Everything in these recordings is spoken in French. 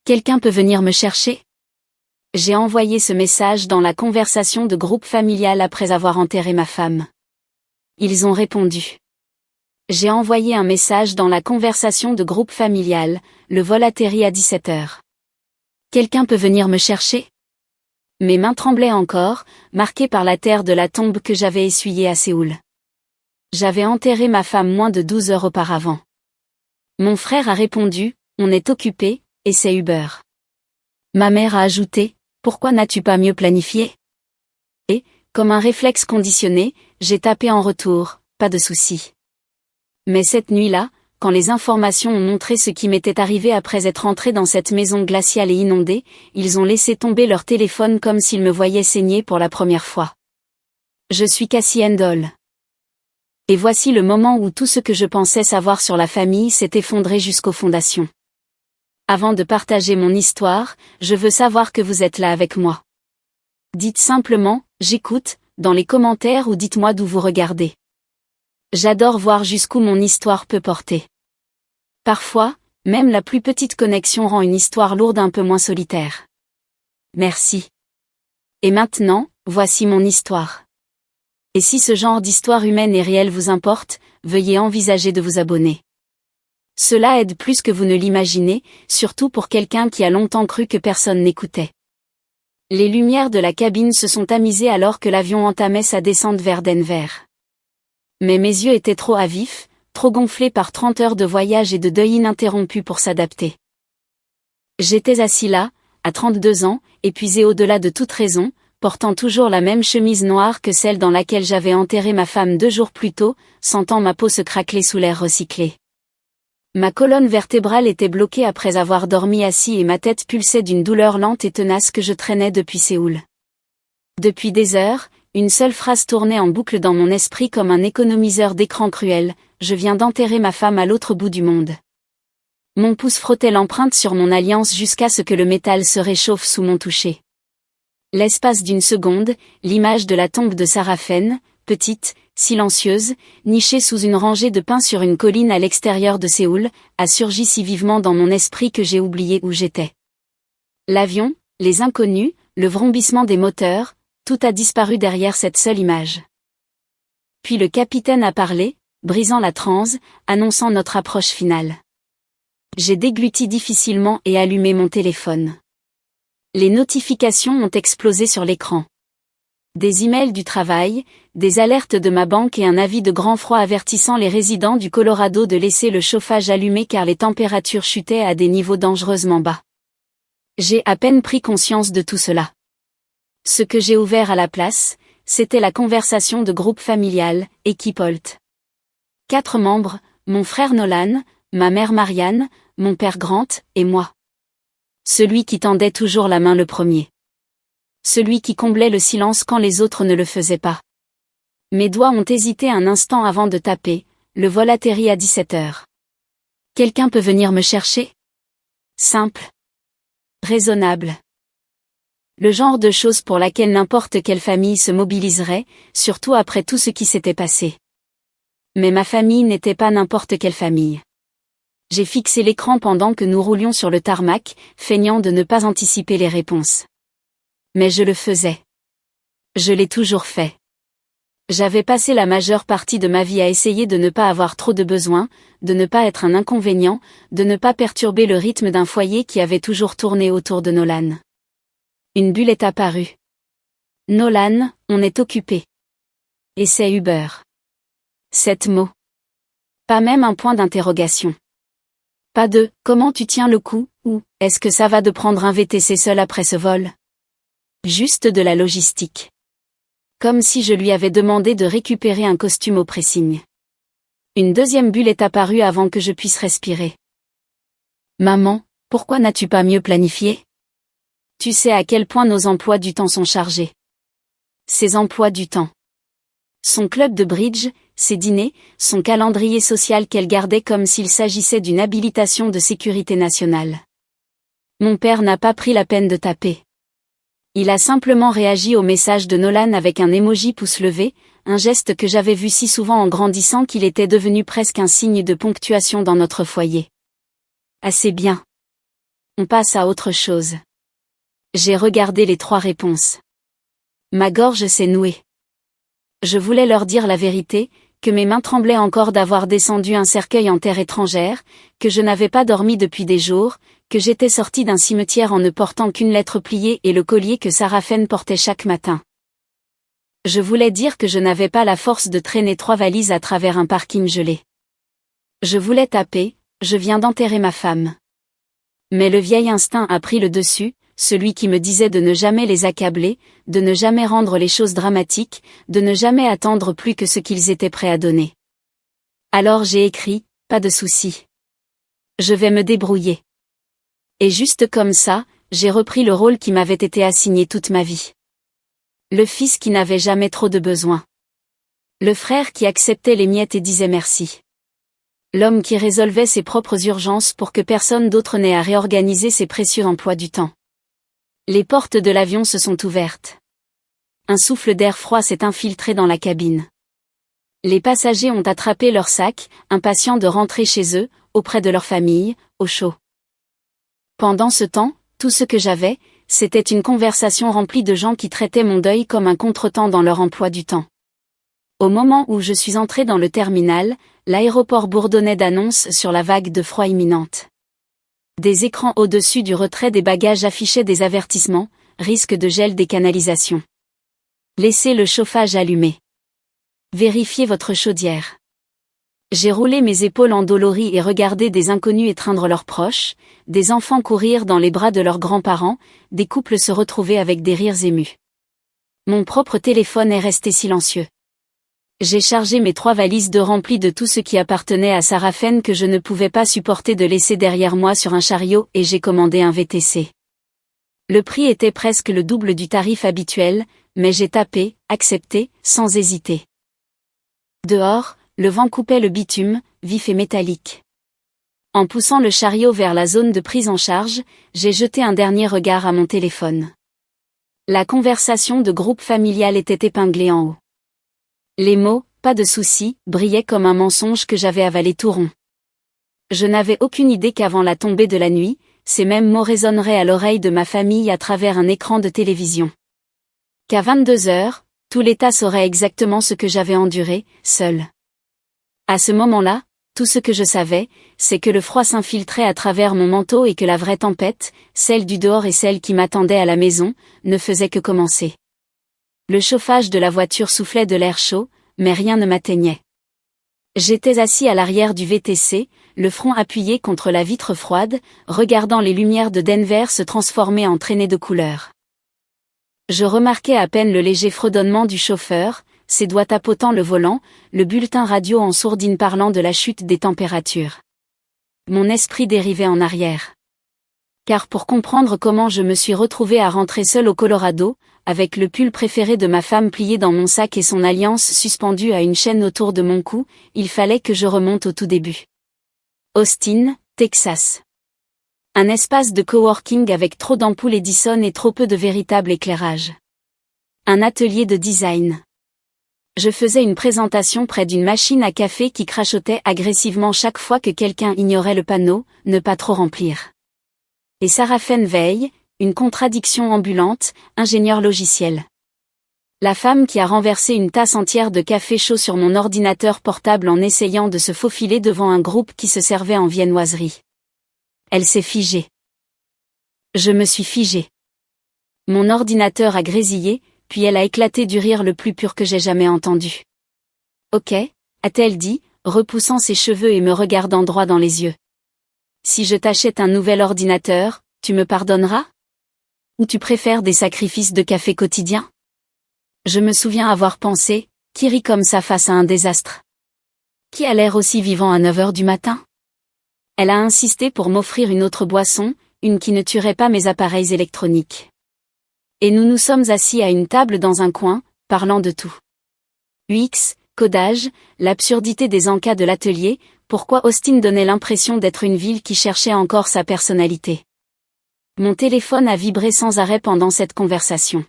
Quelqu'un peut venir me chercher? J'ai envoyé ce message dans la conversation de groupe familial après avoir enterré ma femme. Ils ont répondu. J'ai envoyé un message dans la conversation de groupe familial, le vol atterrit à 17h. Quelqu'un peut venir me chercher? Mes mains tremblaient encore, marquées par la terre de la tombe que j'avais essuyée à Séoul. J'avais enterré ma femme moins de 12 heures auparavant. Mon frère a répondu, on est occupé, et c'est Uber. Ma mère a ajouté, pourquoi n'as-tu pas mieux planifié? Et, comme un réflexe conditionné, j'ai tapé en retour, pas de souci. Mais cette nuit-là, quand les informations ont montré ce qui m'était arrivé après être entré dans cette maison glaciale et inondée, ils ont laissé tomber leur téléphone comme s'ils me voyaient saigner pour la première fois. Je suis Cassie Endol. Et voici le moment où tout ce que je pensais savoir sur la famille s'est effondré jusqu'aux fondations. Avant de partager mon histoire, je veux savoir que vous êtes là avec moi. Dites simplement, j'écoute, dans les commentaires ou dites-moi d'où vous regardez. J'adore voir jusqu'où mon histoire peut porter. Parfois, même la plus petite connexion rend une histoire lourde un peu moins solitaire. Merci. Et maintenant, voici mon histoire. Et si ce genre d'histoire humaine et réelle vous importe, veuillez envisager de vous abonner. Cela aide plus que vous ne l'imaginez, surtout pour quelqu'un qui a longtemps cru que personne n'écoutait. Les lumières de la cabine se sont tamisées alors que l'avion entamait sa descente vers Denver. Mais mes yeux étaient trop à vif, trop gonflés par 30 heures de voyage et de deuil ininterrompu pour s'adapter. J'étais assis là, à 32 ans, épuisé au-delà de toute raison, portant toujours la même chemise noire que celle dans laquelle j'avais enterré ma femme 2 jours plus tôt, sentant ma peau se craqueler sous l'air recyclé. Ma colonne vertébrale était bloquée après avoir dormi assis et ma tête pulsait d'une douleur lente et tenace que je traînais depuis Séoul. Depuis des heures, une seule phrase tournait en boucle dans mon esprit comme un économiseur d'écran cruel, je viens d'enterrer ma femme à l'autre bout du monde. Mon pouce frottait l'empreinte sur mon alliance jusqu'à ce que le métal se réchauffe sous mon toucher. L'espace d'une seconde, l'image de la tombe de Sarah Fenn, petite, silencieuse, nichée sous une rangée de pins sur une colline à l'extérieur de Séoul, a surgi si vivement dans mon esprit que j'ai oublié où j'étais. L'avion, les inconnus, le vrombissement des moteurs, tout a disparu derrière cette seule image. Puis le capitaine a parlé, brisant la transe, annonçant notre approche finale. J'ai dégluti difficilement et allumé mon téléphone. Les notifications ont explosé sur l'écran. Des emails du travail, des alertes de ma banque et un avis de grand froid avertissant les résidents du Colorado de laisser le chauffage allumé car les températures chutaient à des niveaux dangereusement bas. J'ai à peine pris conscience de tout cela. Ce que j'ai ouvert à la place, c'était la conversation de groupe familial, équipe Holt. 4 membres, mon frère Nolan, ma mère Marianne, mon père Grant, et moi. Celui qui tendait toujours la main le premier. Celui qui comblait le silence quand les autres ne le faisaient pas. Mes doigts ont hésité un instant avant de taper, le vol atterrit à 17h. Quelqu'un peut venir me chercher? Simple. Raisonnable. Le genre de chose pour laquelle n'importe quelle famille se mobiliserait, surtout après tout ce qui s'était passé. Mais ma famille n'était pas n'importe quelle famille. J'ai fixé l'écran pendant que nous roulions sur le tarmac, feignant de ne pas anticiper les réponses. Mais je le faisais. Je l'ai toujours fait. J'avais passé la majeure partie de ma vie à essayer de ne pas avoir trop de besoins, de ne pas être un inconvénient, de ne pas perturber le rythme d'un foyer qui avait toujours tourné autour de Nolan. Une bulle est apparue. Nolan, on est occupé. Et c'est Uber. 7 mots. Pas même un point d'interrogation. Pas de « comment tu tiens le coup » ou « est-ce que ça va de prendre un VTC seul après ce vol ?» Juste de la logistique. Comme si je lui avais demandé de récupérer un costume au pressing. Une deuxième bulle est apparue avant que je puisse respirer. Maman, pourquoi n'as-tu pas mieux planifié? Tu sais à quel point nos emplois du temps sont chargés. Ses emplois du temps. Son club de bridge, ses dîners, son calendrier social qu'elle gardait comme s'il s'agissait d'une habilitation de sécurité nationale. Mon père n'a pas pris la peine de taper. Il a simplement réagi au message de Nolan avec un emoji pouce levé, un geste que j'avais vu si souvent en grandissant qu'il était devenu presque un signe de ponctuation dans notre foyer. Assez bien. On passe à autre chose. J'ai regardé les 3 réponses. Ma gorge s'est nouée. Je voulais leur dire la vérité, que mes mains tremblaient encore d'avoir descendu un cercueil en terre étrangère, que je n'avais pas dormi depuis des jours, que j'étais sortie d'un cimetière en ne portant qu'une lettre pliée et le collier que Sarafen portait chaque matin. Je voulais dire que je n'avais pas la force de traîner 3 valises à travers un parking gelé. Je voulais taper, je viens d'enterrer ma femme. Mais le vieil instinct a pris le dessus, celui qui me disait de ne jamais les accabler, de ne jamais rendre les choses dramatiques, de ne jamais attendre plus que ce qu'ils étaient prêts à donner. Alors j'ai écrit, pas de souci. Je vais me débrouiller. Et juste comme ça, j'ai repris le rôle qui m'avait été assigné toute ma vie. Le fils qui n'avait jamais trop de besoin. Le frère qui acceptait les miettes et disait merci. L'homme qui résolvait ses propres urgences pour que personne d'autre n'ait à réorganiser ses précieux emplois du temps. Les portes de l'avion se sont ouvertes. Un souffle d'air froid s'est infiltré dans la cabine. Les passagers ont attrapé leurs sacs, impatients de rentrer chez eux, auprès de leur famille, au chaud. Pendant ce temps, tout ce que j'avais, c'était une conversation remplie de gens qui traitaient mon deuil comme un contretemps dans leur emploi du temps. Au moment où je suis entrée dans le terminal, l'aéroport bourdonnait d'annonces sur la vague de froid imminente. Des écrans au-dessus du retrait des bagages affichaient des avertissements, risque de gel des canalisations. Laissez le chauffage allumé. Vérifiez votre chaudière. J'ai roulé mes épaules endolories et regardé des inconnus étreindre leurs proches, des enfants courir dans les bras de leurs grands-parents, des couples se retrouver avec des rires émus. Mon propre téléphone est resté silencieux. J'ai chargé mes 3 valises de remplies de tout ce qui appartenait à Sarafen que je ne pouvais pas supporter de laisser derrière moi sur un chariot et j'ai commandé un VTC. Le prix était presque le double du tarif habituel, mais j'ai tapé, accepté, sans hésiter. Dehors, le vent coupait le bitume, vif et métallique. En poussant le chariot vers la zone de prise en charge, j'ai jeté un dernier regard à mon téléphone. La conversation de groupe familial était épinglée en haut. Les mots « pas de souci » brillaient comme un mensonge que j'avais avalé tout rond. Je n'avais aucune idée qu'avant la tombée de la nuit, ces mêmes mots résonneraient à l'oreille de ma famille à travers un écran de télévision. Qu'à 22 heures, tout l'État saurait exactement ce que j'avais enduré, seul. À ce moment-là, tout ce que je savais, c'est que le froid s'infiltrait à travers mon manteau et que la vraie tempête, celle du dehors et celle qui m'attendait à la maison, ne faisait que commencer. Le chauffage de la voiture soufflait de l'air chaud, mais rien ne m'atteignait. J'étais assis à l'arrière du VTC, le front appuyé contre la vitre froide, regardant les lumières de Denver se transformer en traînées de couleurs. Je remarquais à peine le léger fredonnement du chauffeur, ses doigts tapotant le volant, le bulletin radio en sourdine parlant de la chute des températures. Mon esprit dérivait en arrière. Car pour comprendre comment je me suis retrouvée à rentrer seule au Colorado, avec le pull préféré de ma femme plié dans mon sac et son alliance suspendue à une chaîne autour de mon cou, il fallait que je remonte au tout début. Austin, Texas. Un espace de coworking avec trop d'ampoules Edison et trop peu de véritable éclairage. Un atelier de design. Je faisais une présentation près d'une machine à café qui crachotait agressivement chaque fois que quelqu'un ignorait le panneau « Ne pas trop remplir ». Et Sarafen Veil, une contradiction ambulante, ingénieur logiciel. La femme qui a renversé une tasse entière de café chaud sur mon ordinateur portable en essayant de se faufiler devant un groupe qui se servait en viennoiserie. Elle s'est figée. Je me suis figée. Mon ordinateur a grésillé, puis elle a éclaté du rire le plus pur que j'ai jamais entendu. Ok, a-t-elle dit, repoussant ses cheveux et me regardant droit dans les yeux. Si je t'achète un nouvel ordinateur, tu me pardonneras? Ou tu préfères des sacrifices de café quotidiens? Je me souviens avoir pensé, qui rit comme ça face à un désastre? Qui a l'air aussi vivant à 9 heures du matin? Elle a insisté pour m'offrir une autre boisson, une qui ne tuerait pas mes appareils électroniques. Et nous nous sommes assis à une table dans un coin, parlant de tout. UX, codage, l'absurdité des encas de l'atelier, pourquoi Austin donnait l'impression d'être une ville qui cherchait encore sa personnalité. Mon téléphone a vibré sans arrêt pendant cette conversation.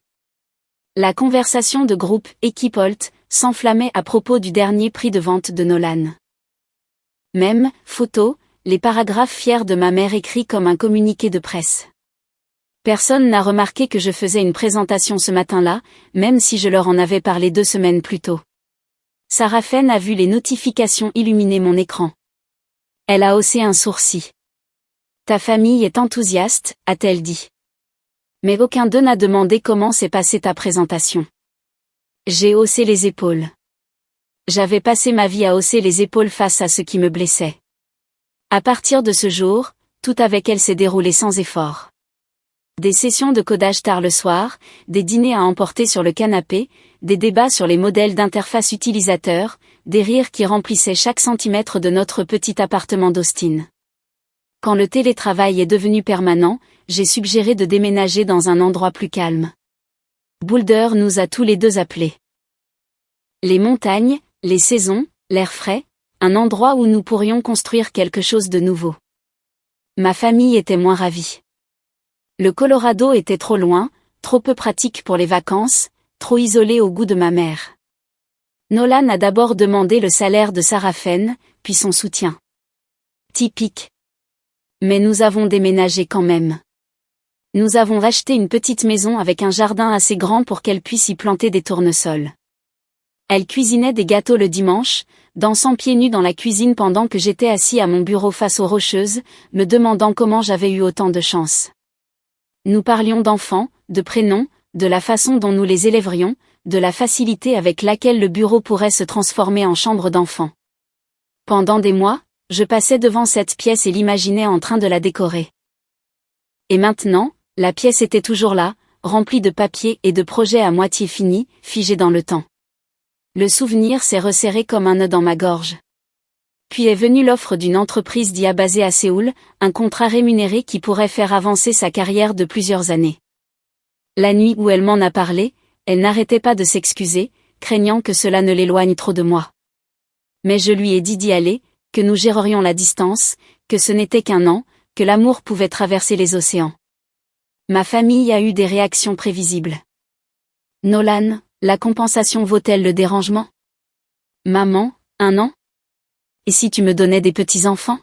La conversation de groupe Equipolt s'enflammait à propos du dernier prix de vente de Nolan. Mèmes, photos, les paragraphes fiers de ma mère écrits comme un communiqué de presse. Personne n'a remarqué que je faisais une présentation ce matin-là, même si je leur en avais parlé 2 semaines plus tôt. Sarafen a vu les notifications illuminer mon écran. Elle a haussé un sourcil. Ta famille est enthousiaste, a-t-elle dit. Mais aucun d'eux n'a demandé comment s'est passée ta présentation. J'ai haussé les épaules. J'avais passé ma vie à hausser les épaules face à ce qui me blessait. À partir de ce jour, tout avec elle s'est déroulé sans effort. Des sessions de codage tard le soir, des dîners à emporter sur le canapé, des débats sur les modèles d'interface utilisateur, des rires qui remplissaient chaque centimètre de notre petit appartement d'Austin. Quand le télétravail est devenu permanent, j'ai suggéré de déménager dans un endroit plus calme. Boulder nous a tous les deux appelés. Les montagnes, les saisons, l'air frais, un endroit où nous pourrions construire quelque chose de nouveau. Ma famille était moins ravie. Le Colorado était trop loin, trop peu pratique pour les vacances, trop isolé au goût de ma mère. Nolan a d'abord demandé le salaire de Sarafen, puis son soutien. Typique. Mais nous avons déménagé quand même. Nous avons acheté une petite maison avec un jardin assez grand pour qu'elle puisse y planter des tournesols. Elle cuisinait des gâteaux le dimanche, dansant pieds nus dans la cuisine pendant que j'étais assis à mon bureau face aux Rocheuses, me demandant comment j'avais eu autant de chance. Nous parlions d'enfants, de prénoms, de la façon dont nous les élèverions, de la facilité avec laquelle le bureau pourrait se transformer en chambre d'enfant. Pendant des mois, je passais devant cette pièce et l'imaginais en train de la décorer. Et maintenant, la pièce était toujours là, remplie de papiers et de projets à moitié finis, figés dans le temps. Le souvenir s'est resserré comme un nœud dans ma gorge. Puis est venue l'offre d'une entreprise d'IA basée à Séoul, un contrat rémunéré qui pourrait faire avancer sa carrière de plusieurs années. La nuit où elle m'en a parlé, elle n'arrêtait pas de s'excuser, craignant que cela ne l'éloigne trop de moi. Mais je lui ai dit d'y aller, que nous gérerions la distance, que ce n'était qu'un an, que l'amour pouvait traverser les océans. Ma famille a eu des réactions prévisibles. Nolan, la compensation vaut-elle le dérangement? Maman, 1 an? Et si tu me donnais des petits-enfants?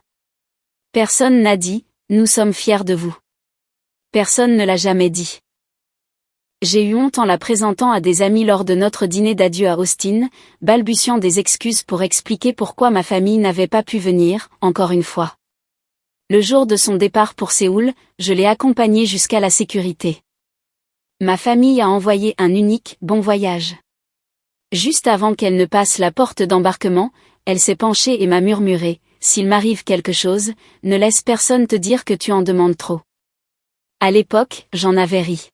Personne n'a dit, nous sommes fiers de vous. Personne ne l'a jamais dit. J'ai eu honte en la présentant à des amis lors de notre dîner d'adieu à Austin, balbutiant des excuses pour expliquer pourquoi ma famille n'avait pas pu venir, encore une fois. Le jour de son départ pour Séoul, je l'ai accompagnée jusqu'à la sécurité. Ma famille a envoyé un unique « bon voyage ». Juste avant qu'elle ne passe la porte d'embarquement, elle s'est penchée et m'a murmuré « S'il m'arrive quelque chose, ne laisse personne te dire que tu en demandes trop ». À l'époque, j'en avais ri.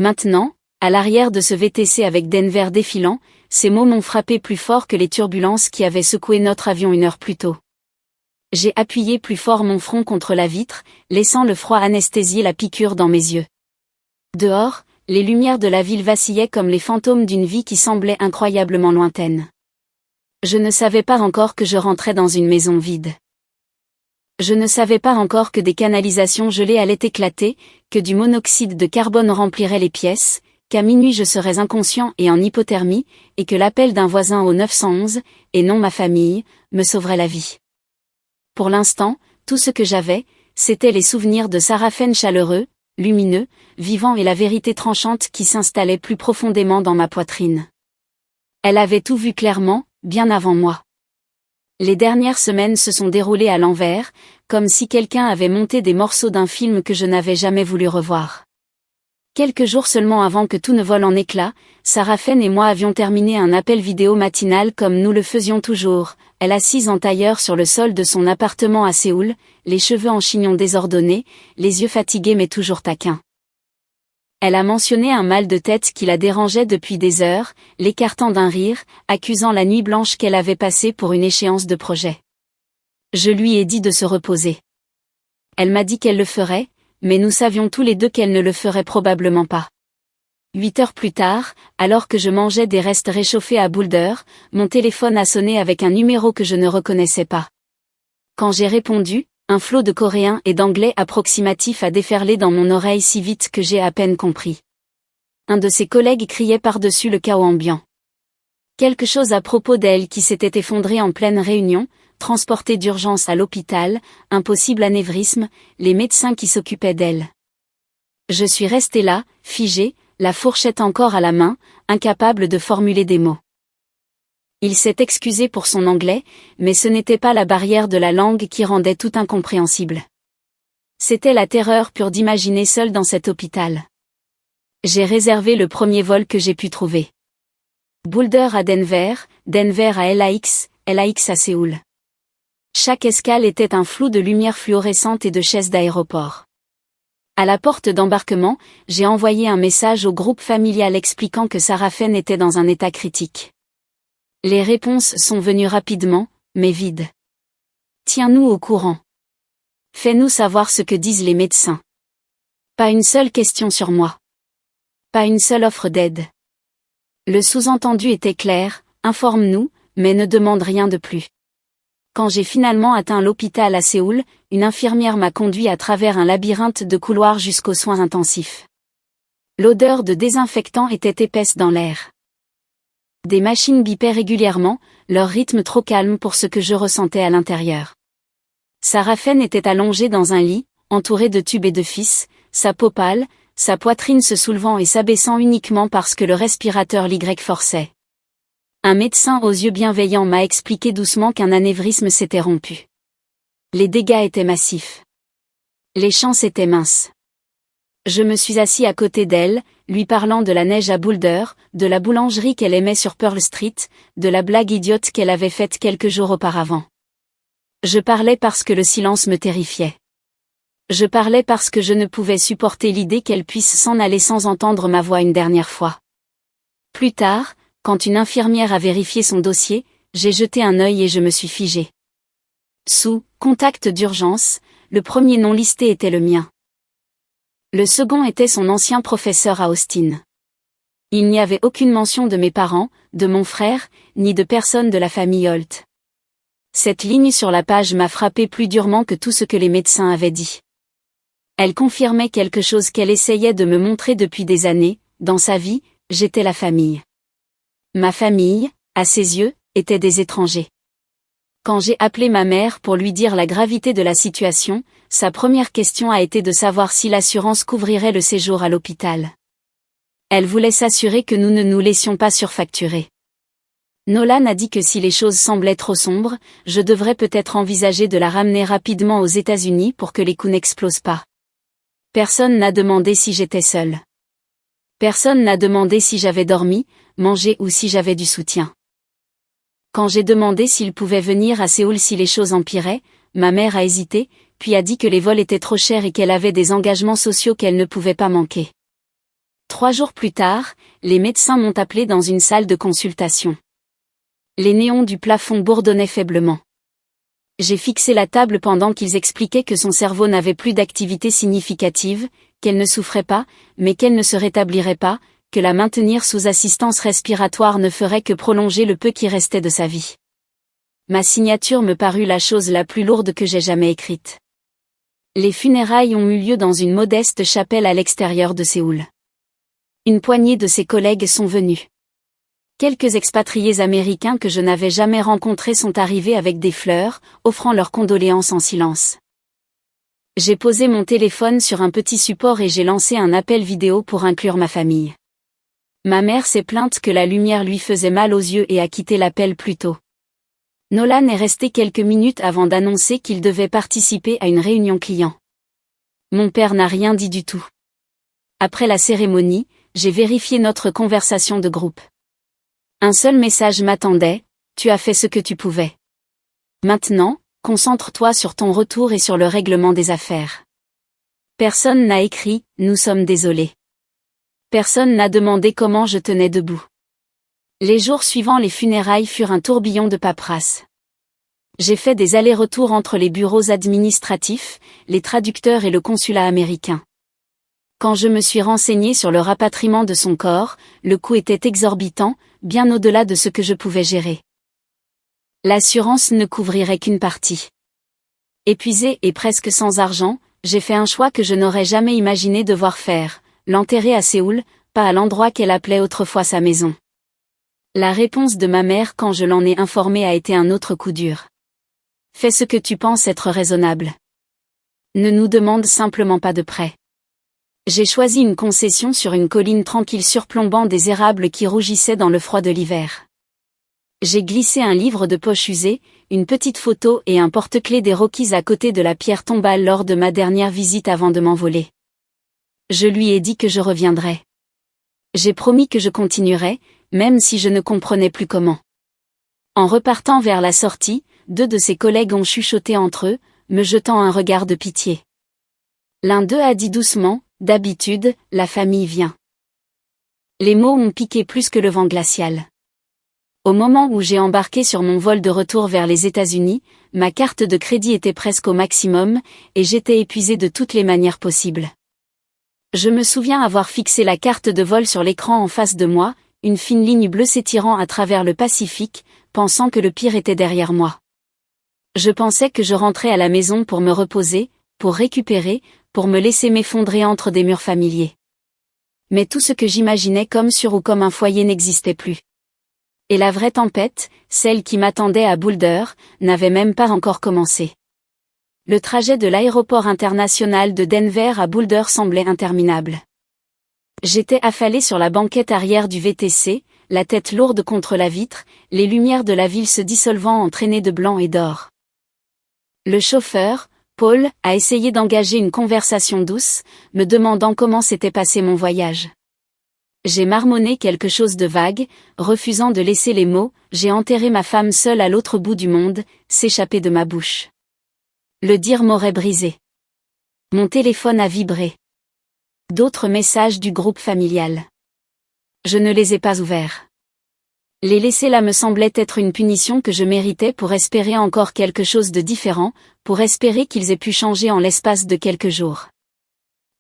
Maintenant, à l'arrière de ce VTC avec Denver défilant, ces mots m'ont frappé plus fort que les turbulences qui avaient secoué notre avion 1 heure plus tôt. J'ai appuyé plus fort mon front contre la vitre, laissant le froid anesthésier la piqûre dans mes yeux. Dehors, les lumières de la ville vacillaient comme les fantômes d'une vie qui semblait incroyablement lointaine. Je ne savais pas encore que je rentrais dans une maison vide. Je ne savais pas encore que des canalisations gelées allaient éclater, que du monoxyde de carbone remplirait les pièces, qu'à minuit je serais inconscient et en hypothermie, et que l'appel d'un voisin au 911, et non ma famille, me sauverait la vie. Pour l'instant, tout ce que j'avais, c'était les souvenirs de Sarafen chaleureux, lumineux, vivant et la vérité tranchante qui s'installait plus profondément dans ma poitrine. Elle avait tout vu clairement, bien avant moi. Les dernières semaines se sont déroulées à l'envers, comme si quelqu'un avait monté des morceaux d'un film que je n'avais jamais voulu revoir. Quelques jours seulement avant que tout ne vole en éclats, Sarafen et moi avions terminé un appel vidéo matinal comme nous le faisions toujours, elle assise en tailleur sur le sol de son appartement à Séoul, les cheveux en chignon désordonnés, les yeux fatigués mais toujours taquins. Elle a mentionné un mal de tête qui la dérangeait depuis des heures, l'écartant d'un rire, accusant la nuit blanche qu'elle avait passée pour une échéance de projet. Je lui ai dit de se reposer. Elle m'a dit qu'elle le ferait, mais nous savions tous les deux qu'elle ne le ferait probablement pas. 8 heures plus tard, alors que je mangeais des restes réchauffés à Boulder, mon téléphone a sonné avec un numéro que je ne reconnaissais pas. Quand j'ai répondu, un flot de coréen et d'anglais approximatif a déferlé dans mon oreille si vite que j'ai à peine compris. Un de ses collègues criait par-dessus le chaos ambiant. Quelque chose à propos d'elle qui s'était effondrée en pleine réunion, transportée d'urgence à l'hôpital, un possible anévrisme, les médecins qui s'occupaient d'elle. Je suis restée là, figée, la fourchette encore à la main, incapable de formuler des mots. Il s'est excusé pour son anglais, mais ce n'était pas la barrière de la langue qui rendait tout incompréhensible. C'était la terreur pure d'imaginer seule dans cet hôpital. J'ai réservé le premier vol que j'ai pu trouver. Boulder à Denver, Denver à LAX, LAX à Séoul. Chaque escale était un flou de lumière fluorescente et de chaises d'aéroport. À la porte d'embarquement, j'ai envoyé un message au groupe familial expliquant que Sarah Fenn était dans un état critique. Les réponses sont venues rapidement, mais vides. Tiens-nous au courant. Fais-nous savoir ce que disent les médecins. Pas une seule question sur moi. Pas une seule offre d'aide. Le sous-entendu était clair, informe-nous, mais ne demande rien de plus. Quand j'ai finalement atteint l'hôpital à Séoul, une infirmière m'a conduit à travers un labyrinthe de couloirs jusqu'aux soins intensifs. L'odeur de désinfectant était épaisse dans l'air. Des machines bipaient régulièrement, leur rythme trop calme pour ce que je ressentais à l'intérieur. Sarah Fenn était allongée dans un lit, entourée de tubes et de fils, sa peau pâle, sa poitrine se soulevant et s'abaissant uniquement parce que le respirateur l'Y forçait. Un médecin aux yeux bienveillants m'a expliqué doucement qu'un anévrisme s'était rompu. Les dégâts étaient massifs. Les chances étaient minces. Je me suis assis à côté d'elle, lui parlant de la neige à Boulder, de la boulangerie qu'elle aimait sur Pearl Street, de la blague idiote qu'elle avait faite quelques jours auparavant. Je parlais parce que le silence me terrifiait. Je parlais parce que je ne pouvais supporter l'idée qu'elle puisse s'en aller sans entendre ma voix une dernière fois. Plus tard, quand une infirmière a vérifié son dossier, j'ai jeté un œil et je me suis figée. Sous « Contact d'urgence », le premier nom listé était le mien. Le second était son ancien professeur à Austin. Il n'y avait aucune mention de mes parents, de mon frère, ni de personne de la famille Holt. Cette ligne sur la page m'a frappé plus durement que tout ce que les médecins avaient dit. Elle confirmait quelque chose qu'elle essayait de me montrer depuis des années, dans sa vie, j'étais la famille. Ma famille, à ses yeux, était des étrangers. Quand j'ai appelé ma mère pour lui dire la gravité de la situation, sa première question a été de savoir si l'assurance couvrirait le séjour à l'hôpital. Elle voulait s'assurer que nous ne nous laissions pas surfacturer. Nolan a dit que si les choses semblaient trop sombres, je devrais peut-être envisager de la ramener rapidement aux États-Unis pour que les coûts n'explosent pas. Personne n'a demandé si j'étais seule. Personne n'a demandé si j'avais dormi, mangé ou si j'avais du soutien. Quand j'ai demandé s'il pouvait venir à Séoul si les choses empiraient, ma mère a hésité, puis a dit que les vols étaient trop chers et qu'elle avait des engagements sociaux qu'elle ne pouvait pas manquer. 3 jours plus tard, les médecins m'ont appelé dans une salle de consultation. Les néons du plafond bourdonnaient faiblement. J'ai fixé la table pendant qu'ils expliquaient que son cerveau n'avait plus d'activité significative, qu'elle ne souffrait pas, mais qu'elle ne se rétablirait pas, que la maintenir sous assistance respiratoire ne ferait que prolonger le peu qui restait de sa vie. Ma signature me parut la chose la plus lourde que j'ai jamais écrite. Les funérailles ont eu lieu dans une modeste chapelle à l'extérieur de Séoul. Une poignée de ses collègues sont venus. Quelques expatriés américains que je n'avais jamais rencontrés sont arrivés avec des fleurs, offrant leurs condoléances en silence. J'ai posé mon téléphone sur un petit support et j'ai lancé un appel vidéo pour inclure ma famille. Ma mère s'est plainte que la lumière lui faisait mal aux yeux et a quitté l'appel plus tôt. Nolan est resté quelques minutes avant d'annoncer qu'il devait participer à une réunion client. Mon père n'a rien dit du tout. Après la cérémonie, j'ai vérifié notre conversation de groupe. Un seul message m'attendait, tu as fait ce que tu pouvais. Maintenant, concentre-toi sur ton retour et sur le règlement des affaires. Personne n'a écrit, nous sommes désolés. Personne n'a demandé comment je tenais debout. Les jours suivants les funérailles furent un tourbillon de paperasse. J'ai fait des allers-retours entre les bureaux administratifs, les traducteurs et le consulat américain. Quand je me suis renseignée sur le rapatriement de son corps, le coût était exorbitant, bien au-delà de ce que je pouvais gérer. L'assurance ne couvrirait qu'une partie. Épuisée et presque sans argent, j'ai fait un choix que je n'aurais jamais imaginé devoir faire, l'enterrer à Séoul, pas à l'endroit qu'elle appelait autrefois sa maison. La réponse de ma mère quand je l'en ai informée a été un autre coup dur. Fais ce que tu penses être raisonnable. Ne nous demande simplement pas de prêt. J'ai choisi une concession sur une colline tranquille surplombant des érables qui rougissaient dans le froid de l'hiver. J'ai glissé un livre de poche usé, une petite photo et un porte-clés des Rockies à côté de la pierre tombale lors de ma dernière visite avant de m'envoler. Je lui ai dit que je reviendrais. J'ai promis que je continuerais, même si je ne comprenais plus comment. En repartant vers la sortie, 2 de ses collègues ont chuchoté entre eux, me jetant un regard de pitié. L'un d'eux a dit doucement, d'habitude, la famille vient. Les mots ont piqué plus que le vent glacial. Au moment où j'ai embarqué sur mon vol de retour vers les États-Unis, ma carte de crédit était presque au maximum, et j'étais épuisé de toutes les manières possibles. Je me souviens avoir fixé la carte de vol sur l'écran en face de moi, une fine ligne bleue s'étirant à travers le Pacifique, pensant que le pire était derrière moi. Je pensais que je rentrais à la maison pour me reposer, pour récupérer, pour me laisser m'effondrer entre des murs familiers. Mais tout ce que j'imaginais comme sûr ou comme un foyer n'existait plus. Et la vraie tempête, celle qui m'attendait à Boulder, n'avait même pas encore commencé. Le trajet de l'aéroport international de Denver à Boulder semblait interminable. J'étais affalé sur la banquette arrière du VTC, la tête lourde contre la vitre, les lumières de la ville se dissolvant en traînées de blanc et d'or. Le chauffeur, Paul, a essayé d'engager une conversation douce, me demandant comment s'était passé mon voyage. J'ai marmonné quelque chose de vague, refusant de laisser les mots « j'ai enterré ma femme seule à l'autre bout du monde » s'échapper de ma bouche. Le dire m'aurait brisé. Mon téléphone a vibré. D'autres messages du groupe familial. Je ne les ai pas ouverts. Les laisser là me semblait être une punition que je méritais pour espérer encore quelque chose de différent, pour espérer qu'ils aient pu changer en l'espace de quelques jours.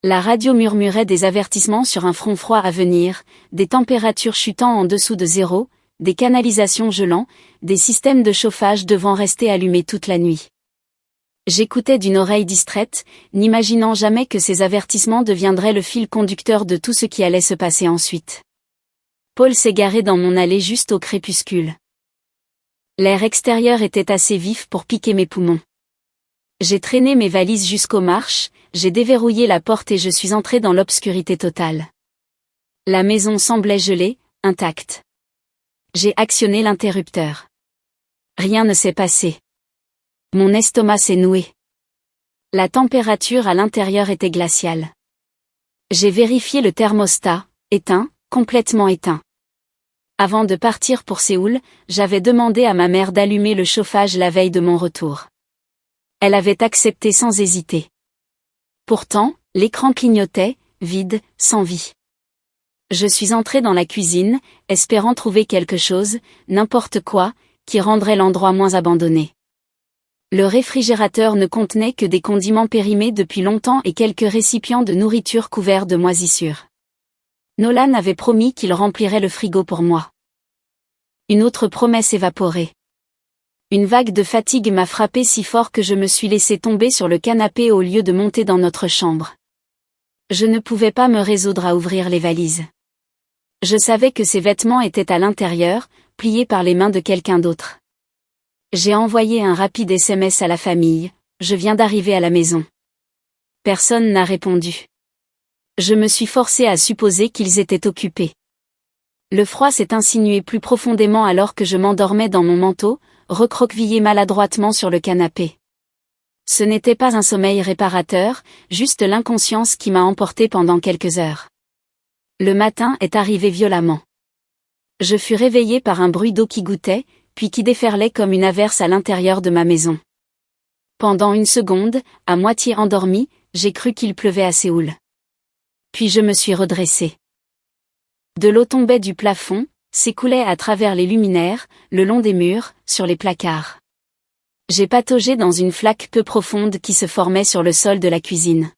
La radio murmurait des avertissements sur un front froid à venir, des températures chutant en dessous de zéro, des canalisations gelant, des systèmes de chauffage devant rester allumés toute la nuit. J'écoutais d'une oreille distraite, n'imaginant jamais que ces avertissements deviendraient le fil conducteur de tout ce qui allait se passer ensuite. Paul s'est garé dans mon allée juste au crépuscule. L'air extérieur était assez vif pour piquer mes poumons. J'ai traîné mes valises jusqu'aux marches, j'ai déverrouillé la porte et je suis entré dans l'obscurité totale. La maison semblait gelée, intacte. J'ai actionné l'interrupteur. Rien ne s'est passé. Mon estomac s'est noué. La température à l'intérieur était glaciale. J'ai vérifié le thermostat, éteint, complètement éteint. Avant de partir pour Séoul, j'avais demandé à ma mère d'allumer le chauffage la veille de mon retour. Elle avait accepté sans hésiter. Pourtant, l'écran clignotait, vide, sans vie. Je suis entré dans la cuisine, espérant trouver quelque chose, n'importe quoi, qui rendrait l'endroit moins abandonné. Le réfrigérateur ne contenait que des condiments périmés depuis longtemps et quelques récipients de nourriture couverts de moisissures. Nolan avait promis qu'il remplirait le frigo pour moi. Une autre promesse évaporée. Une vague de fatigue m'a frappé si fort que je me suis laissé tomber sur le canapé au lieu de monter dans notre chambre. Je ne pouvais pas me résoudre à ouvrir les valises. Je savais que ces vêtements étaient à l'intérieur, pliés par les mains de quelqu'un d'autre. J'ai envoyé un rapide SMS à la famille, je viens d'arriver à la maison. Personne n'a répondu. Je me suis forcé à supposer qu'ils étaient occupés. Le froid s'est insinué plus profondément alors que je m'endormais dans mon manteau, recroquevillé maladroitement sur le canapé. Ce n'était pas un sommeil réparateur, juste l'inconscience qui m'a emporté pendant quelques heures. Le matin est arrivé violemment. Je fus réveillé par un bruit d'eau qui gouttait, puis qui déferlait comme une averse à l'intérieur de ma maison. Pendant une seconde, à moitié endormi, j'ai cru qu'il pleuvait à Séoul. Puis je me suis redressé. De l'eau tombait du plafond, s'écoulait à travers les luminaires, le long des murs, sur les placards. J'ai pataugé dans une flaque peu profonde qui se formait sur le sol de la cuisine.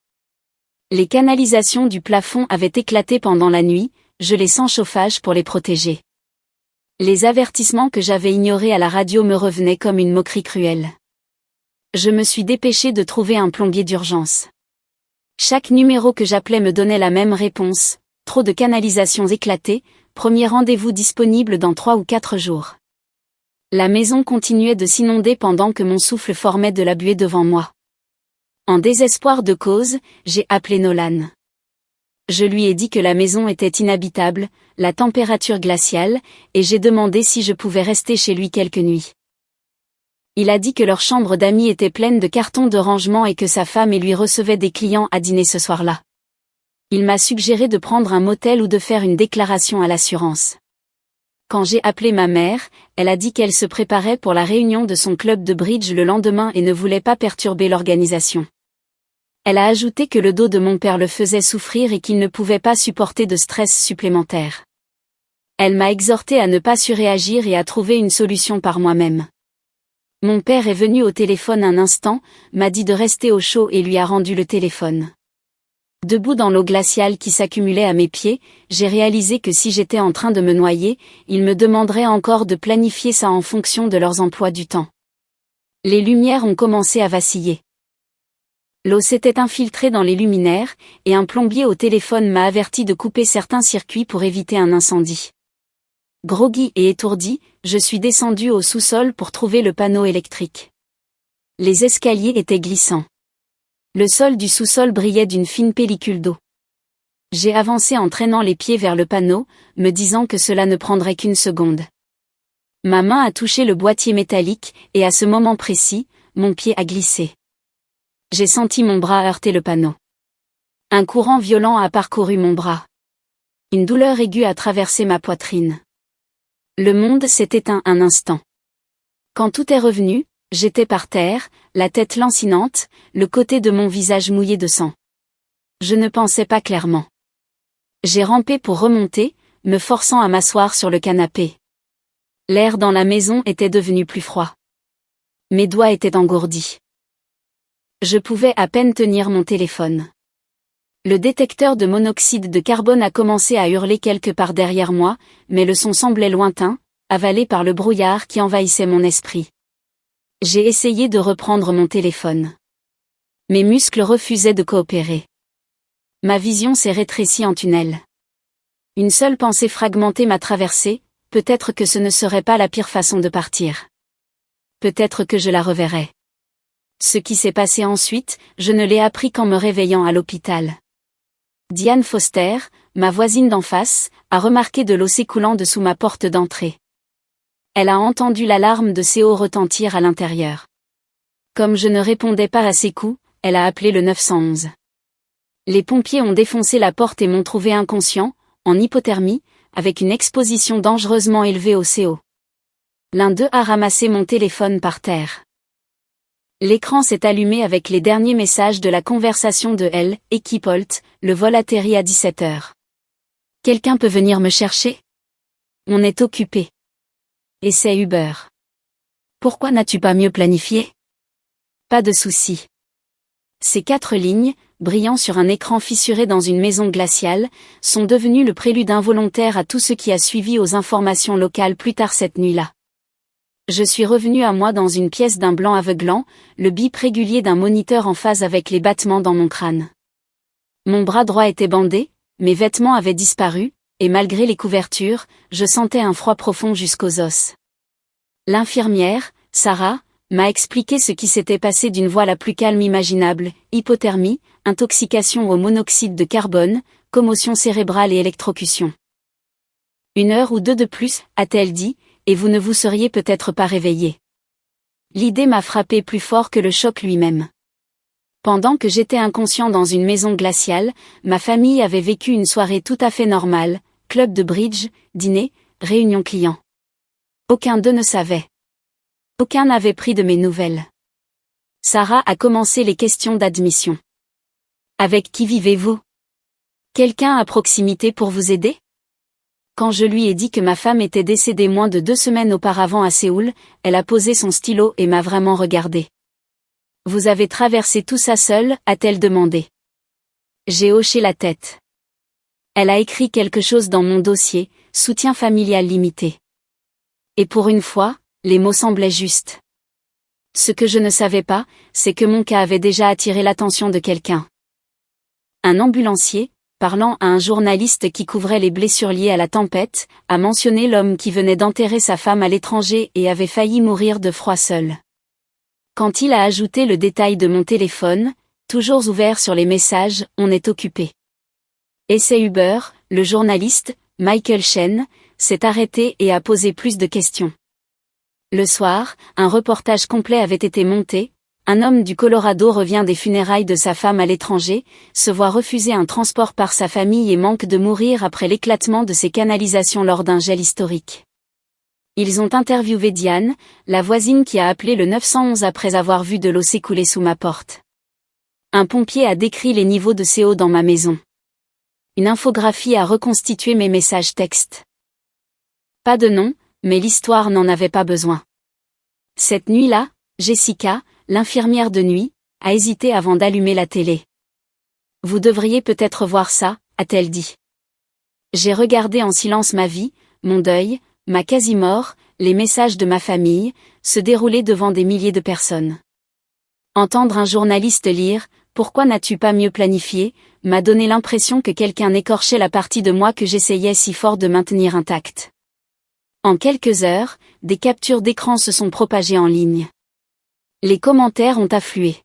Les canalisations du plafond avaient éclaté pendant la nuit, gelées sans chauffage pour les protéger. Les avertissements que j'avais ignorés à la radio me revenaient comme une moquerie cruelle. Je me suis dépêché de trouver un plombier d'urgence. Chaque numéro que j'appelais me donnait la même réponse, trop de canalisations éclatées, premier rendez-vous disponible dans 3 ou 4 jours. La maison continuait de s'inonder pendant que mon souffle formait de la buée devant moi. En désespoir de cause, j'ai appelé Nolan. Je lui ai dit que la maison était inhabitable, la température glaciale, et j'ai demandé si je pouvais rester chez lui quelques nuits. Il a dit que leur chambre d'amis était pleine de cartons de rangement et que sa femme et lui recevaient des clients à dîner ce soir-là. Il m'a suggéré de prendre un motel ou de faire une déclaration à l'assurance. Quand j'ai appelé ma mère, elle a dit qu'elle se préparait pour la réunion de son club de bridge le lendemain et ne voulait pas perturber l'organisation. Elle a ajouté que le dos de mon père le faisait souffrir et qu'il ne pouvait pas supporter de stress supplémentaire. Elle m'a exhorté à ne pas surréagir et à trouver une solution par moi-même. Mon père est venu au téléphone un instant, m'a dit de rester au chaud et lui a rendu le téléphone. Debout dans l'eau glaciale qui s'accumulait à mes pieds, j'ai réalisé que si j'étais en train de me noyer, ils me demanderaient encore de planifier ça en fonction de leurs emplois du temps. Les lumières ont commencé à vaciller. L'eau s'était infiltrée dans les luminaires, et un plombier au téléphone m'a averti de couper certains circuits pour éviter un incendie. Groggy et étourdi, je suis descendu au sous-sol pour trouver le panneau électrique. Les escaliers étaient glissants. Le sol du sous-sol brillait d'une fine pellicule d'eau. J'ai avancé en traînant les pieds vers le panneau, me disant que cela ne prendrait qu'une seconde. Ma main a touché le boîtier métallique, et à ce moment précis, mon pied a glissé. J'ai senti mon bras heurter le panneau. Un courant violent a parcouru mon bras. Une douleur aiguë a traversé ma poitrine. Le monde s'est éteint un instant. Quand tout est revenu, j'étais par terre, la tête lancinante, le côté de mon visage mouillé de sang. Je ne pensais pas clairement. J'ai rampé pour remonter, me forçant à m'asseoir sur le canapé. L'air dans la maison était devenu plus froid. Mes doigts étaient engourdis. Je pouvais à peine tenir mon téléphone. Le détecteur de monoxyde de carbone a commencé à hurler quelque part derrière moi, mais le son semblait lointain, avalé par le brouillard qui envahissait mon esprit. J'ai essayé de reprendre mon téléphone. Mes muscles refusaient de coopérer. Ma vision s'est rétrécie en tunnel. Une seule pensée fragmentée m'a traversée, peut-être que ce ne serait pas la pire façon de partir. Peut-être que je la reverrai. Ce qui s'est passé ensuite, je ne l'ai appris qu'en me réveillant à l'hôpital. Diane Foster, ma voisine d'en face, a remarqué de l'eau s'écoulant dessous ma porte d'entrée. Elle a entendu l'alarme de CO retentir à l'intérieur. Comme je ne répondais pas à ses coups, elle a appelé le 911. Les pompiers ont défoncé la porte et m'ont trouvé inconscient, en hypothermie, avec une exposition dangereusement élevée au CO. L'un d'eux a ramassé mon téléphone par terre. L'écran s'est allumé avec les derniers messages de la conversation de L. et Kippolt, le vol atterrit à 17h. Quelqu'un peut venir me chercher? On est occupé. Et c'est Uber. Pourquoi n'as-tu pas mieux planifié? Pas de souci. Ces 4 lignes, brillant sur un écran fissuré dans une maison glaciale, sont devenues le prélude involontaire à tout ce qui a suivi aux informations locales plus tard cette nuit-là. Je suis revenu à moi dans une pièce d'un blanc aveuglant, le bip régulier d'un moniteur en phase avec les battements dans mon crâne. Mon bras droit était bandé, mes vêtements avaient disparu, et malgré les couvertures, je sentais un froid profond jusqu'aux os. L'infirmière, Sarah, m'a expliqué ce qui s'était passé d'une voix la plus calme imaginable: hypothermie, intoxication au monoxyde de carbone, commotion cérébrale et électrocution. 1 heure ou 2 de plus, a-t-elle dit, et vous ne vous seriez peut-être pas réveillé. L'idée m'a frappé plus fort que le choc lui-même. Pendant que j'étais inconscient dans une maison glaciale, ma famille avait vécu une soirée tout à fait normale, club de bridge, dîner, réunion clients. Aucun d'eux ne savait. Aucun n'avait pris de mes nouvelles. Sarah a commencé les questions d'admission. Avec qui vivez-vous? Quelqu'un à proximité pour vous aider? Quand je lui ai dit que ma femme était décédée moins de 2 semaines auparavant à Séoul, elle a posé son stylo et m'a vraiment regardé. Vous avez traversé tout ça seule, a-t-elle demandé. J'ai hoché la tête. Elle a écrit quelque chose dans mon dossier, soutien familial limité. Et pour une fois, les mots semblaient justes. Ce que je ne savais pas, c'est que mon cas avait déjà attiré l'attention de quelqu'un. Un ambulancier, parlant à un journaliste qui couvrait les blessures liées à la tempête, a mentionné l'homme qui venait d'enterrer sa femme à l'étranger et avait failli mourir de froid seul. Quand il a ajouté le détail de mon téléphone, toujours ouvert sur les messages, on est occupé. Essai Uber, le journaliste, Michael Chen, s'est arrêté et a posé plus de questions. Le soir, un reportage complet avait été monté. Un homme du Colorado revient des funérailles de sa femme à l'étranger, se voit refuser un transport par sa famille et manque de mourir après l'éclatement de ses canalisations lors d'un gel historique. Ils ont interviewé Diane, la voisine qui a appelé le 911 après avoir vu de l'eau s'écouler sous ma porte. Un pompier a décrit les niveaux de CO dans ma maison. Une infographie a reconstitué mes messages textes. Pas de nom, mais l'histoire n'en avait pas besoin. Cette nuit-là, Jessica, l'infirmière de nuit, a hésité avant d'allumer la télé. Vous devriez peut-être voir ça, a-t-elle dit. J'ai regardé en silence ma vie, mon deuil, ma quasi-mort, les messages de ma famille, se dérouler devant des milliers de personnes. Entendre un journaliste lire « Pourquoi n'as-tu pas mieux planifié ?» m'a donné l'impression que quelqu'un écorchait la partie de moi que j'essayais si fort de maintenir intacte. En quelques heures, des captures d'écran se sont propagées en ligne. Les commentaires ont afflué.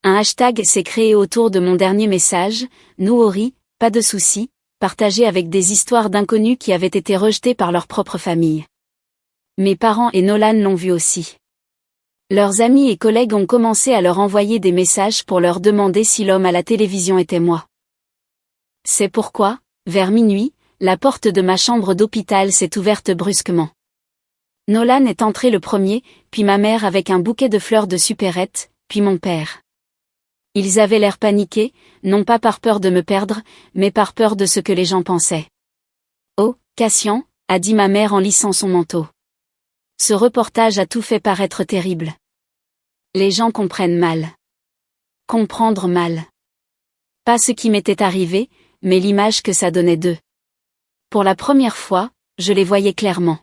Un hashtag s'est créé autour de mon dernier message, Nouori, pas de soucis, partagé avec des histoires d'inconnus qui avaient été rejetés par leur propre famille. Mes parents et Nolan l'ont vu aussi. Leurs amis et collègues ont commencé à leur envoyer des messages pour leur demander si l'homme à la télévision était moi. C'est pourquoi, vers minuit, la porte de ma chambre d'hôpital s'est ouverte brusquement. Nolan est entré le premier, puis ma mère avec un bouquet de fleurs de supérette, puis mon père. Ils avaient l'air paniqués, non pas par peur de me perdre, mais par peur de ce que les gens pensaient. « Oh, Cassian », a dit ma mère en lissant son manteau. Ce reportage a tout fait paraître terrible. Les gens comprennent mal. Comprendre mal. Pas ce qui m'était arrivé, mais l'image que ça donnait d'eux. Pour la première fois, je les voyais clairement.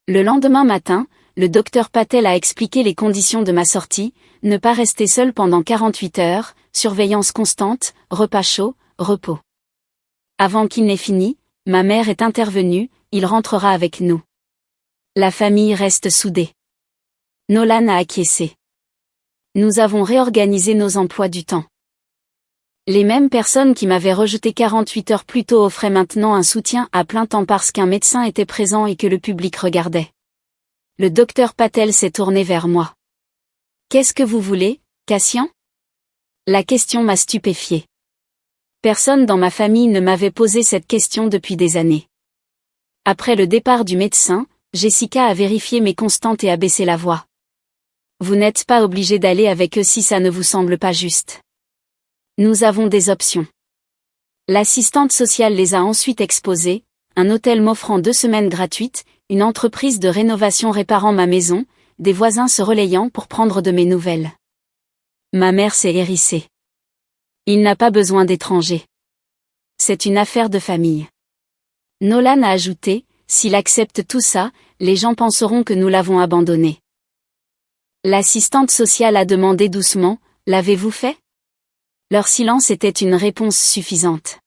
Le lendemain matin, le docteur Patel a expliqué les conditions de ma sortie, ne pas rester seul pendant 48 heures, surveillance constante, repas chaud, repos. Avant qu'il n'ait fini, ma mère est intervenue, il rentrera avec nous. La famille reste soudée. Nolan a acquiescé. Nous avons réorganisé nos emplois du temps. Les mêmes personnes qui m'avaient rejeté 48 heures plus tôt offraient maintenant un soutien à plein temps parce qu'un médecin était présent et que le public regardait. Le docteur Patel s'est tourné vers moi. « Qu'est-ce que vous voulez, Cassian ?» La question m'a stupéfié. Personne dans ma famille ne m'avait posé cette question depuis des années. Après le départ du médecin, Jessica a vérifié mes constantes et a baissé la voix. « Vous n'êtes pas obligé d'aller avec eux si ça ne vous semble pas juste. Nous avons des options. » L'assistante sociale les a ensuite exposées, un hôtel m'offrant 2 semaines gratuites, une entreprise de rénovation réparant ma maison, des voisins se relayant pour prendre de mes nouvelles. Ma mère s'est hérissée. Il n'a pas besoin d'étrangers. C'est une affaire de famille. Nolan a ajouté, s'il accepte tout ça, les gens penseront que nous l'avons abandonné. L'assistante sociale a demandé doucement, l'avez-vous fait ? Leur silence était une réponse suffisante.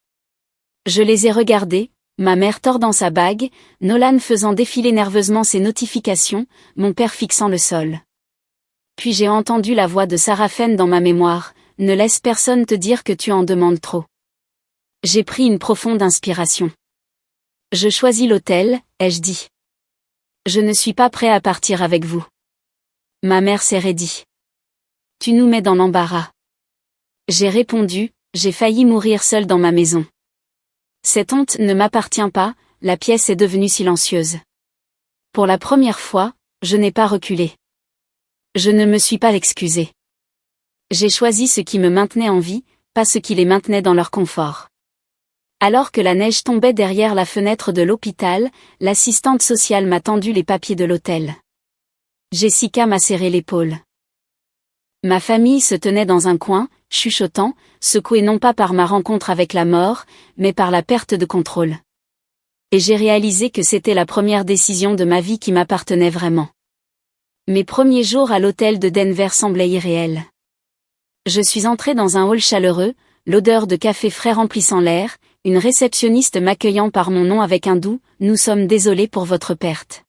Je les ai regardés, ma mère tordant sa bague, Nolan faisant défiler nerveusement ses notifications, mon père fixant le sol. Puis j'ai entendu la voix de Sarah Fenn dans ma mémoire, ne laisse personne te dire que tu en demandes trop. J'ai pris une profonde inspiration. Je choisis l'hôtel, ai-je dit. Je ne suis pas prêt à partir avec vous. Ma mère s'est raidie. Tu nous mets dans l'embarras. J'ai répondu, j'ai failli mourir seule dans ma maison. Cette honte ne m'appartient pas, la pièce est devenue silencieuse. Pour la première fois, je n'ai pas reculé. Je ne me suis pas excusée. J'ai choisi ce qui me maintenait en vie, pas ce qui les maintenait dans leur confort. Alors que la neige tombait derrière la fenêtre de l'hôpital, l'assistante sociale m'a tendu les papiers de l'hôtel. Jessica m'a serré l'épaule. Ma famille se tenait dans un coin, chuchotant, secouée non pas par ma rencontre avec la mort, mais par la perte de contrôle. Et j'ai réalisé que c'était la première décision de ma vie qui m'appartenait vraiment. Mes premiers jours à l'hôtel de Denver semblaient irréels. Je suis entrée dans un hall chaleureux, l'odeur de café frais remplissant l'air, une réceptionniste m'accueillant par mon nom avec un doux « Nous sommes désolés pour votre perte ».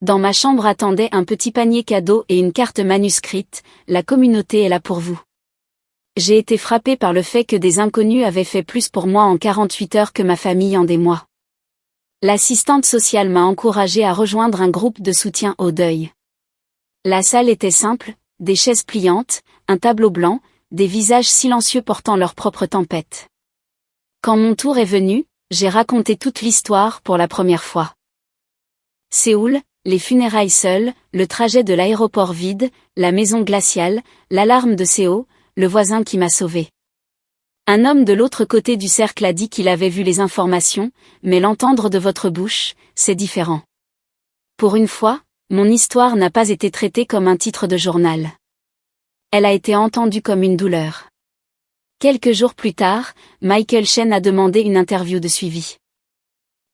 Dans ma chambre attendait un petit panier cadeau et une carte manuscrite « La communauté est là pour vous ». J'ai été frappée par le fait que des inconnus avaient fait plus pour moi en 48 heures que ma famille en des mois. L'assistante sociale m'a encouragée à rejoindre un groupe de soutien au deuil. La salle était simple, des chaises pliantes, un tableau blanc, des visages silencieux portant leur propre tempête. Quand mon tour est venu, j'ai raconté toute l'histoire pour la première fois. Séoul, les funérailles seules, le trajet de l'aéroport vide, la maison glaciale, l'alarme de Séo, le voisin qui m'a sauvé. Un homme de l'autre côté du cercle a dit qu'il avait vu les informations, mais l'entendre de votre bouche, c'est différent. Pour une fois, mon histoire n'a pas été traitée comme un titre de journal. Elle a été entendue comme une douleur. Quelques jours plus tard, Michael Chen a demandé une interview de suivi.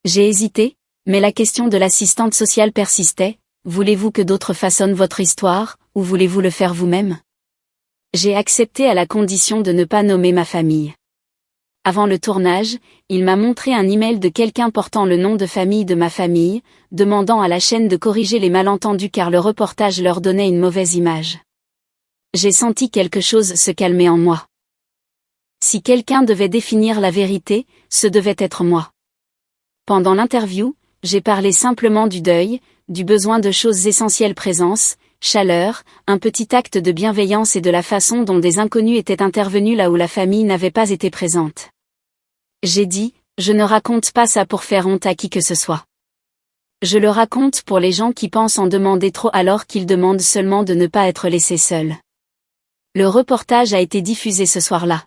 J'ai hésité, mais la question de l'assistante sociale persistait. Voulez-vous que d'autres façonnent votre histoire, ou voulez-vous le faire vous-même ? J'ai accepté à la condition de ne pas nommer ma famille. Avant le tournage, il m'a montré un email de quelqu'un portant le nom de famille de ma famille, demandant à la chaîne de corriger les malentendus car le reportage leur donnait une mauvaise image. J'ai senti quelque chose se calmer en moi. Si quelqu'un devait définir la vérité, ce devait être moi. Pendant l'interview, j'ai parlé simplement du deuil, du besoin de choses essentielles: présence, chaleur, un petit acte de bienveillance et de la façon dont des inconnus étaient intervenus là où la famille n'avait pas été présente. J'ai dit, je ne raconte pas ça pour faire honte à qui que ce soit. Je le raconte pour les gens qui pensent en demander trop alors qu'ils demandent seulement de ne pas être laissés seuls. Le reportage a été diffusé ce soir-là.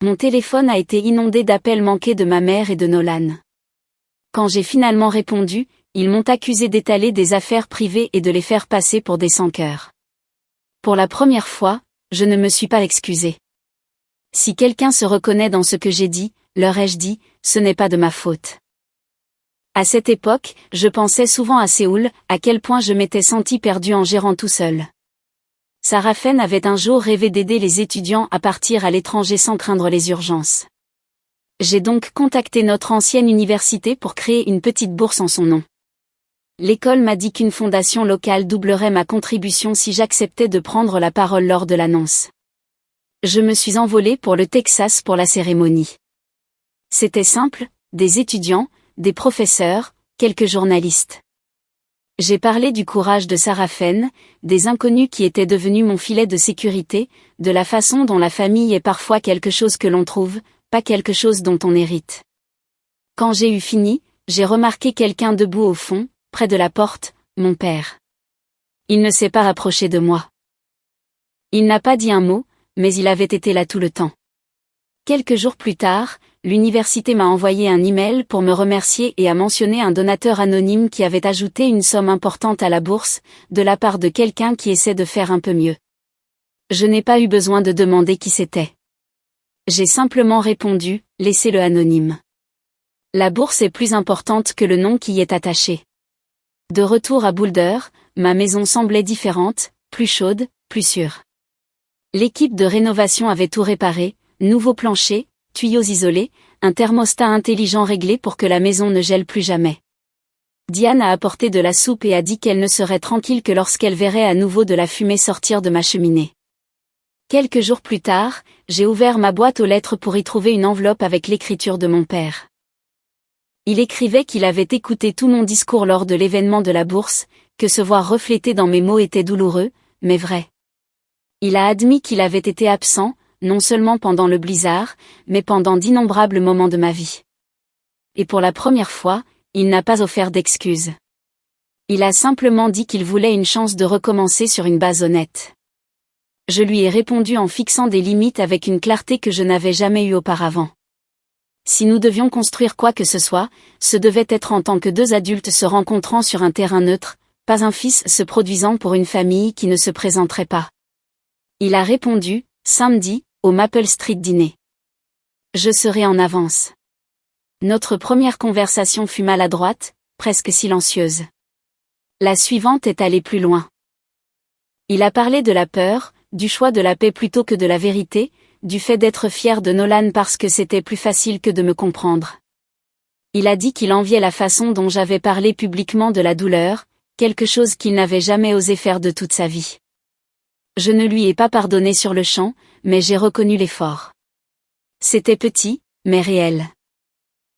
Mon téléphone a été inondé d'appels manqués de ma mère et de Nolan. Quand j'ai finalement répondu, ils m'ont accusé d'étaler des affaires privées et de les faire passer pour des sans-cœur. Pour la première fois, je ne me suis pas excusée. Si quelqu'un se reconnaît dans ce que j'ai dit, leur ai-je dit, ce n'est pas de ma faute. À cette époque, je pensais souvent à Séoul, à quel point je m'étais sentie perdue en gérant tout seul. Sarah Fenn avait un jour rêvé d'aider les étudiants à partir à l'étranger sans craindre les urgences. J'ai donc contacté notre ancienne université pour créer une petite bourse en son nom. L'école m'a dit qu'une fondation locale doublerait ma contribution si j'acceptais de prendre la parole lors de l'annonce. Je me suis envolée pour le Texas pour la cérémonie. C'était simple, des étudiants, des professeurs, quelques journalistes. J'ai parlé du courage de Sarah Fenn, des inconnus qui étaient devenus mon filet de sécurité, de la façon dont la famille est parfois quelque chose que l'on trouve, pas quelque chose dont on hérite. Quand j'ai eu fini, j'ai remarqué quelqu'un debout au fond, près de la porte, mon père. Il ne s'est pas rapproché de moi. Il n'a pas dit un mot, mais il avait été là tout le temps. Quelques jours plus tard, l'université m'a envoyé un email pour me remercier et a mentionné un donateur anonyme qui avait ajouté une somme importante à la bourse, de la part de quelqu'un qui essaie de faire un peu mieux. Je n'ai pas eu besoin de demander qui c'était. J'ai simplement répondu, laissez-le anonyme. La bourse est plus importante que le nom qui y est attaché. De retour à Boulder, ma maison semblait différente, plus chaude, plus sûre. L'équipe de rénovation avait tout réparé, nouveau plancher, tuyaux isolés, un thermostat intelligent réglé pour que la maison ne gèle plus jamais. Diane a apporté de la soupe et a dit qu'elle ne serait tranquille que lorsqu'elle verrait à nouveau de la fumée sortir de ma cheminée. Quelques jours plus tard, j'ai ouvert ma boîte aux lettres pour y trouver une enveloppe avec l'écriture de mon père. Il écrivait qu'il avait écouté tout mon discours lors de l'événement de la bourse, que se voir reflété dans mes mots était douloureux, mais vrai. Il a admis qu'il avait été absent, non seulement pendant le blizzard, mais pendant d'innombrables moments de ma vie. Et pour la première fois, il n'a pas offert d'excuses. Il a simplement dit qu'il voulait une chance de recommencer sur une base honnête. Je lui ai répondu en fixant des limites avec une clarté que je n'avais jamais eue auparavant. Si nous devions construire quoi que ce soit, ce devait être en tant que deux adultes se rencontrant sur un terrain neutre, pas un fils se produisant pour une famille qui ne se présenterait pas. Il a répondu, samedi, au Maple Street Dîner. Je serai en avance. Notre première conversation fut maladroite, presque silencieuse. La suivante est allée plus loin. Il a parlé de la peur, du choix de la paix plutôt que de la vérité, du fait d'être fier de Nolan parce que c'était plus facile que de me comprendre. Il a dit qu'il enviait la façon dont j'avais parlé publiquement de la douleur, quelque chose qu'il n'avait jamais osé faire de toute sa vie. Je ne lui ai pas pardonné sur le champ, mais j'ai reconnu l'effort. C'était petit, mais réel.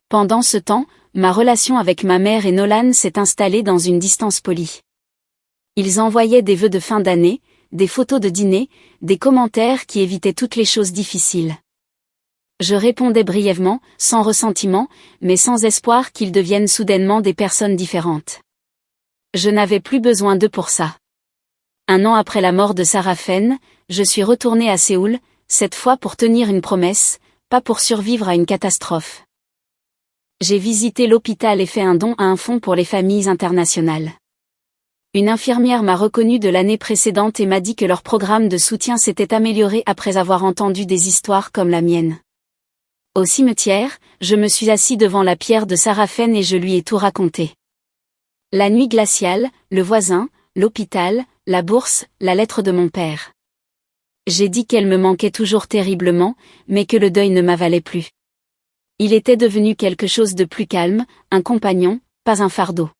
Pendant ce temps, ma relation avec ma mère et Nolan s'est installée dans une distance polie. Ils envoyaient des vœux de fin d'année, des photos de dîner, des commentaires qui évitaient toutes les choses difficiles. Je répondais brièvement, sans ressentiment, mais sans espoir qu'ils deviennent soudainement des personnes différentes. Je n'avais plus besoin d'eux pour ça. 1 an après la mort de Sarah Fenn, je suis retournée à Séoul, cette fois pour tenir une promesse, pas pour survivre à une catastrophe. J'ai visité l'hôpital et fait un don à un fonds pour les familles internationales. Une infirmière m'a reconnue de l'année précédente et m'a dit que leur programme de soutien s'était amélioré après avoir entendu des histoires comme la mienne. Au cimetière, je me suis assis devant la pierre de Sarah Fenn et je lui ai tout raconté. La nuit glaciale, le voisin, l'hôpital, la bourse, la lettre de mon père. J'ai dit qu'elle me manquait toujours terriblement, mais que le deuil ne m'avalait plus. Il était devenu quelque chose de plus calme, un compagnon, pas un fardeau.